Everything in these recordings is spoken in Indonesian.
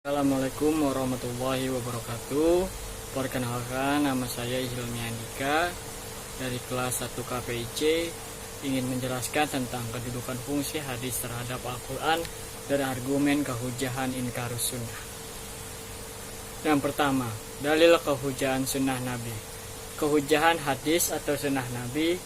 Assalamualaikum warahmatullahi wabarakatuh. Perkenalkan, nama saya Hilmi Andika dari kelas 1 KPIC, ingin menjelaskan tentang kedudukan fungsi hadis terhadap Al-Quran dan argumen kehujahan inkarus sunnah. Yang pertama, dalil kehujahan sunnah Nabi. Kehujahan hadis atau sunnah Nabi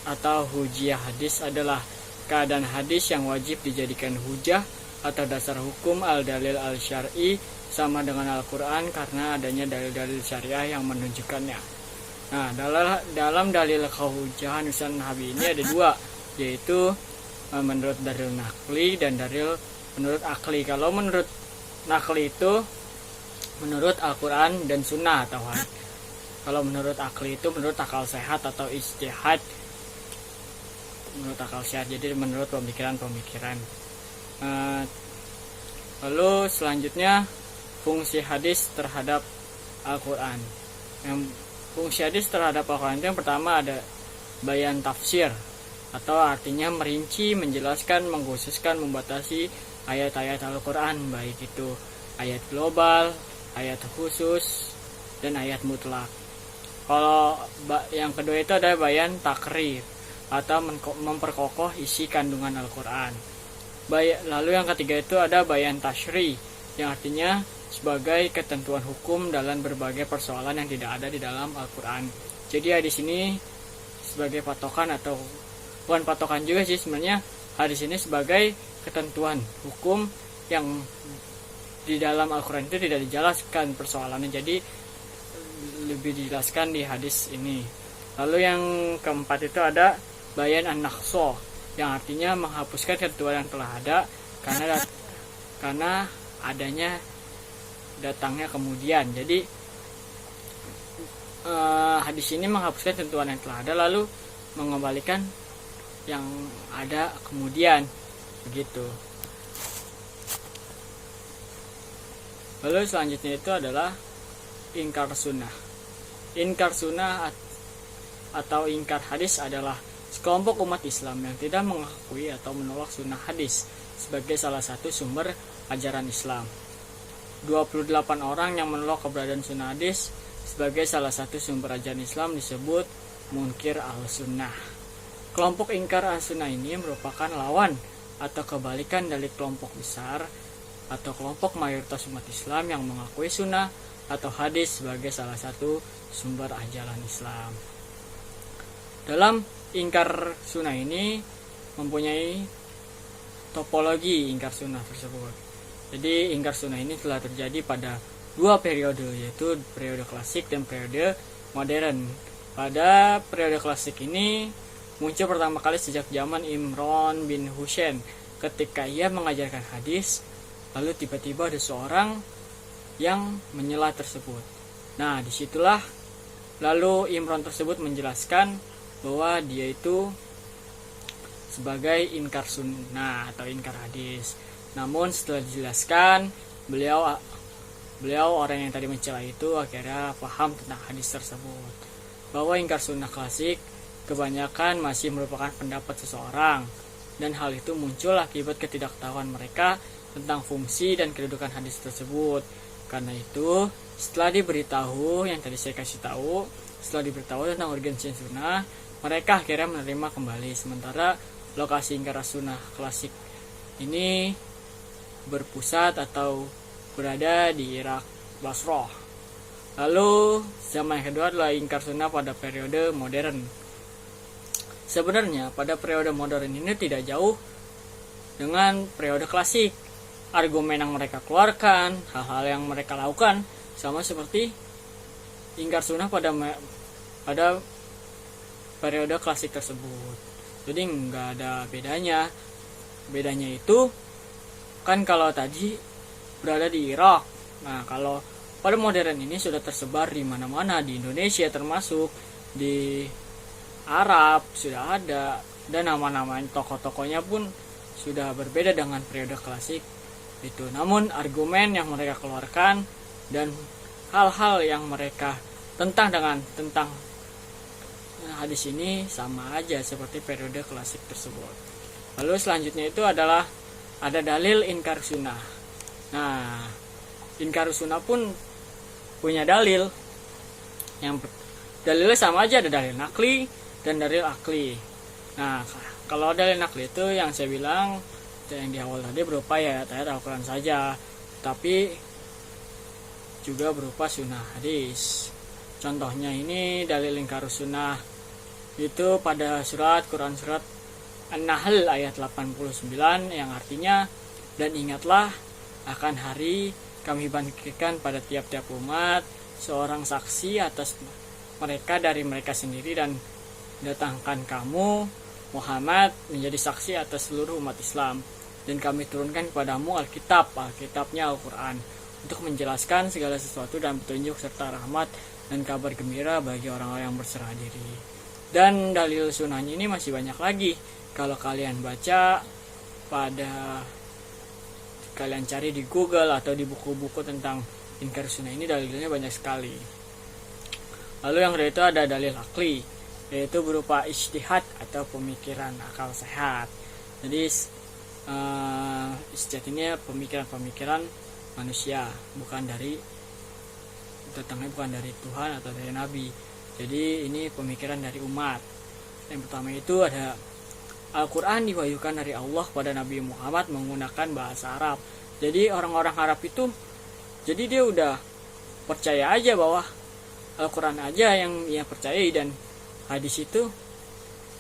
atau hujiyah hadis adalah keadaan hadis yang wajib dijadikan hujah atau dasar hukum al-dalil al-syar'i sama dengan Al-Quran karena adanya dalil-dalil syariah yang menunjukkannya. Nah, dalam dalil kehujahan sunnah Nabi ini ada dua, yaitu menurut dalil nakli dan dalil menurut akli. Kalau menurut nakli itu menurut Al-Quran dan sunnah atau hadis. Kalau menurut akli itu menurut akal sehat atau ijtihad. Menurut akal sehat, jadi menurut pemikiran-pemikiran. Lalu selanjutnya fungsi hadis terhadap Al-Quran. Yang fungsi hadis terhadap Al-Quran itu yang pertama ada bayan tafsir, atau artinya merinci, menjelaskan, mengkhususkan, membatasi ayat-ayat Al-Quran, baik itu ayat global, ayat khusus, dan ayat mutlak. Kalau yang kedua itu ada bayan takrir, atau memperkokoh isi kandungan Al-Quran. Lalu yang ketiga itu ada bayan tashri, yang artinya sebagai ketentuan hukum dalam berbagai persoalan yang tidak ada di dalam Al-Quran. Jadi hadis ini sebagai patokan, atau bukan patokan juga sih sebenarnya, hadis ini sebagai ketentuan hukum yang di dalam Al-Quran itu tidak dijelaskan persoalannya, jadi lebih dijelaskan di hadis ini. Lalu yang keempat itu ada bayan an-naqsah, yang artinya menghapuskan ketentuan yang telah ada karena adanya datangnya kemudian. Jadi hadis ini menghapuskan ketentuan yang telah ada lalu mengembalikan yang ada kemudian, begitu. Lalu selanjutnya itu adalah ingkar sunnah. Ingkar sunnah atau ingkar hadis adalah sekelompok umat Islam yang tidak mengakui atau menolak sunnah hadis sebagai salah satu sumber ajaran Islam. 28 orang yang menolak keberadaan sunnah hadis sebagai salah satu sumber ajaran Islam disebut munkir al-sunnah. Kelompok ingkar al-sunnah ini merupakan lawan atau kebalikan dari kelompok besar atau kelompok mayoritas umat Islam yang mengakui sunnah atau hadis sebagai salah satu sumber ajaran Islam. Dalam ingkar sunnah ini mempunyai topologi ingkar sunnah tersebut. Jadi ingkar sunnah ini telah terjadi pada dua periode, yaitu periode klasik dan periode modern. Pada periode klasik ini muncul pertama kali sejak zaman Imran bin Husain ketika ia mengajarkan hadis, lalu tiba-tiba ada seorang yang menyela tersebut. Nah, disitulah lalu Imran tersebut menjelaskan bahwa dia itu sebagai ingkar sunnah atau ingkar hadis. Namun setelah dijelaskan, beliau orang yang tadi mencela itu akhirnya paham tentang hadis tersebut, bahwa ingkar sunnah klasik kebanyakan masih merupakan pendapat seseorang, dan hal itu muncul akibat ketidaktahuan mereka tentang fungsi dan kedudukan hadis tersebut. Karena itu, setelah diberitahu yang tadi saya kasih tahu, setelah diberitahu tentang urgensi sunnah, mereka akhirnya menerima kembali. Sementara lokasi ingkar sunnah klasik ini berpusat atau berada di Irak, Basrah. Lalu zaman yang kedua adalah ingkar sunnah pada periode modern. Sebenarnya pada periode modern ini tidak jauh dengan periode klasik. Argumen yang mereka keluarkan, hal-hal yang mereka lakukan sama seperti ingkar sunnah pada periode klasik tersebut. Jadi nggak ada bedanya. Bedanya itu kan kalau tadi berada di Irak. Nah, kalau pada modern ini sudah tersebar di mana-mana, di Indonesia termasuk, di Arab sudah ada, dan nama-nama tokoh-tokohnya pun sudah berbeda dengan periode klasik itu. Namun argumen yang mereka keluarkan dan hal-hal yang mereka tentang hadis ini sama aja seperti periode klasik tersebut. Lalu selanjutnya itu adalah ada dalil ingkar sunnah. Nah, ingkar sunnah pun punya dalil. Yang dalilnya sama aja, ada dalil nakli dan dalil akli. Nah, kalau dalil nakli itu yang saya bilang yang di awal tadi berupa ayat-ayat Al-Quran saja, tapi juga berupa sunnah hadis. Contohnya ini dalil ingkar sunnah itu pada Quran surat An-Nahl ayat 89 yang artinya, dan ingatlah akan hari kami bangkitkan pada tiap-tiap umat seorang saksi atas mereka dari mereka sendiri, dan datangkan kamu Muhammad menjadi saksi atas seluruh umat Islam, dan kami turunkan kepadamu Alkitabnya Al-Quran untuk menjelaskan segala sesuatu dan petunjuk serta rahmat dan kabar gembira bagi orang-orang yang berserah diri. Dan dalil sunnahnya ini masih banyak lagi. Kalau kalian baca kalian cari di Google atau di buku-buku tentang ingkar sunnah ini, dalilnya banyak sekali. Lalu yang kedua itu ada dalil akli, yaitu berupa ijtihad atau pemikiran akal sehat. Jadi ijtihad ini pemikiran-pemikiran manusia, datangnya bukan dari Tuhan atau dari Nabi. Jadi ini pemikiran dari umat. Yang pertama itu ada Al-Quran diwahyukan dari Allah pada Nabi Muhammad menggunakan bahasa Arab. Jadi orang-orang Arab itu, jadi dia udah percaya aja bahwa Al-Quran aja yang ia percayai, dan hadis itu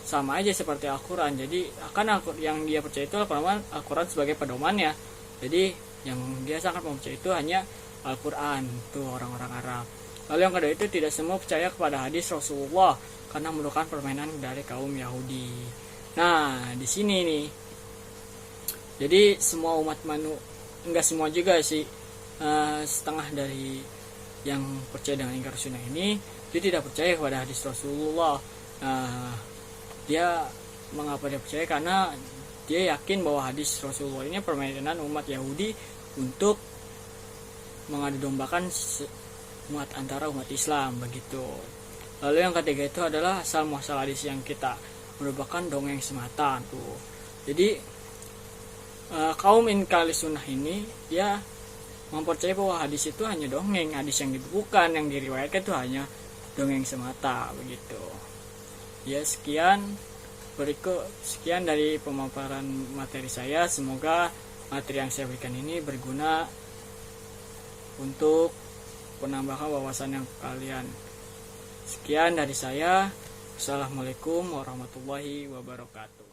sama aja seperti Al-Quran. Jadi akan yang dia percaya itu Al-Quran sebagai pedomannya. Jadi yang dia sangat mempercayai itu hanya Al-Quran, itu orang-orang Arab. Lalu yang kedua itu tidak semua percaya kepada hadis Rasulullah karena merupakan permainan dari kaum Yahudi. Nah, di sini nih. Jadi semua umat enggak semua juga sih, setengah dari yang percaya dengan ingkar sunnah ini dia tidak percaya kepada hadis Rasulullah. Dia mengapa dia percaya? Karena dia yakin bahwa hadis Rasulullah ini permainan umat Yahudi untuk mengadu dombakan antara umat Islam begitu. Lalu yang ketiga itu adalah asal muasal hadis yang kita merupakan dongeng semata tuh. Jadi kaum ingkar sunnah ini ya mempercayai bahwa hadis itu hanya dongeng, hadis yang dibukukan, yang diriwayatkan itu hanya dongeng semata begitu. Ya sekian dari pemaparan materi saya. Semoga materi yang saya berikan ini berguna untuk penambahan wawasan yang kalian. Sekian dari saya. Assalamualaikum warahmatullahi wabarakatuh.